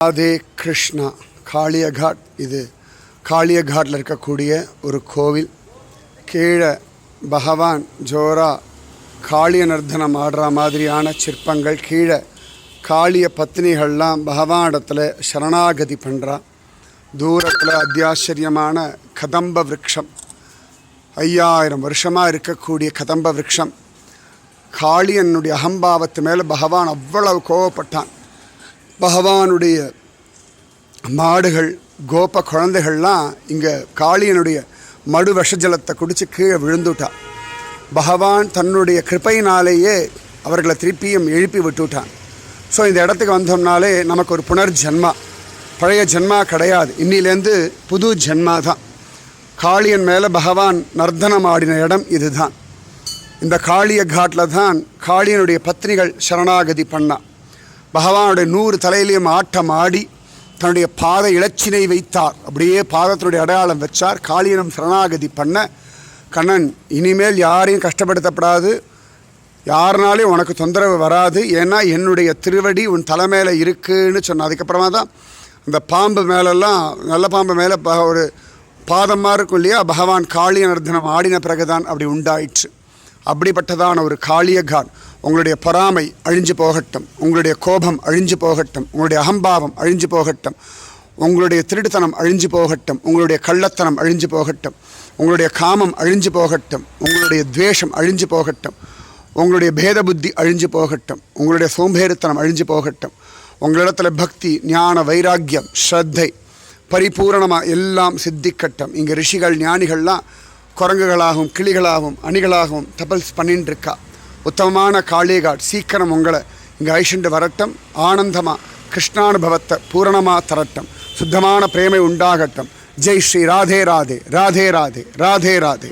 ராதே கிருஷ்ணா. காளியகாட். இது காளியகாட்டில் இருக்கக்கூடிய ஒரு கோவில். கீழே பகவான் ஜோரா காளிய நர்த்தனம் ஆடுற மாதிரியான சிற்பங்கள். கீழே காளிய பத்னிகள்லாம் பகவானிடத்தில் சரணாகதி பண்ணுறா. தூரத்தில் அத்தியாச்சரியமான கதம்ப விரக்ஷம், 5000 வருஷமாக இருக்கக்கூடிய கதம்ப விரக்ஷம். காளியனுடைய அகம்பாவத்து மேலே பகவான் அவ்வளவு கோவப்பட்டான். பகவானுடைய மாடுகள் கோப குழந்தைகள்லாம் இங்கே காளியனுடைய மடு விஷஜலத்தை குடித்து கீழே விழுந்துட்டா. பகவான் தன்னுடைய கிருப்பையினாலேயே அவர்களை திருப்பியும் எழுப்பி விட்டுவிட்டான். ஸோ இந்த இடத்துக்கு வந்தோம்னாலே நமக்கு ஒரு புனர்ஜென்மா, பழைய ஜென்மா கிடையாது, இன்னிலேருந்து புது ஜென்மா தான். காளியன் மேலே பகவான் நர்த்தனம் ஆடின இடம் இதுதான். இந்த காளிய காட்டில் தான் காளியனுடைய பத்னிகள் சரணாகதி பண்ணா. பகவானுடைய 100 தலையிலையும் ஆட்டம் ஆடி தன்னுடைய பாத இலச்சினை வைத்தார். அப்படியே பாதத்தினுடைய அடையாளம் வச்சார். காளியனும் சரணாகதி பண்ண, கண்ணன் இனிமேல் யாரையும் கஷ்டப்படுத்தப்படாது, யாருனாலையும் உனக்கு தொந்தரவு வராது, ஏன்னா என்னுடைய திருவடி உன் தலை மேலே இருக்குன்னு சொன்ன. அதுக்கப்புறமா தான் அந்த பாம்பு மேலெல்லாம், நல்ல பாம்பு மேலே ஒரு பாதமாக இருக்கும் இல்லையா, பகவான் காளிய நர்த்தனம் ஆடின பிறகுதான் அப்படி உண்டாயிற்று. அப்படிப்பட்டதான ஒரு காளியகாட். உங்களுடைய பொறாமை அழிஞ்சு போகட்டும், உங்களுடைய கோபம் அழிஞ்சு போகட்டும், உங்களுடைய அகம்பாவம் அழிஞ்சு போகட்டும், உங்களுடைய திருட்டுத்தனம் அழிஞ்சு போகட்டும், உங்களுடைய கள்ளத்தனம் அழிஞ்சு போகட்டும், உங்களுடைய காமம் அழிஞ்சு போகட்டும், உங்களுடைய துவேஷம் அழிஞ்சு போகட்டும், உங்களுடைய பேத புத்தி அழிஞ்சு போகட்டும், உங்களுடைய சோம்பேறித்தனம் அழிஞ்சு போகட்டும். உங்களிடத்தில் பக்தி, ஞான, வைராக்கியம், ஸ்ரத்தை பரிபூரணமாக எல்லாம் சித்திக்கட்டும். இங்கே ரிஷிகள் ஞானிகள்லாம் குரங்குகளாகவும் கிளிகளாகவும் அணிகளாகவும் தபல்ஸ் பண்ணின்னு இருக்கா. உத்தமமான காளியகாட் சீக்கிரம் உங்களை இங்கே ஐஷண்டு வரட்டும். ஆனந்தமாக கிருஷ்ணானுபவத்தை பூரணமாக தரட்டும். சுத்தமான பிரேமை உண்டாகட்டும். ஜெய் ஸ்ரீ ராதே ராதே, ராதே ராதே, ராதே ராதே.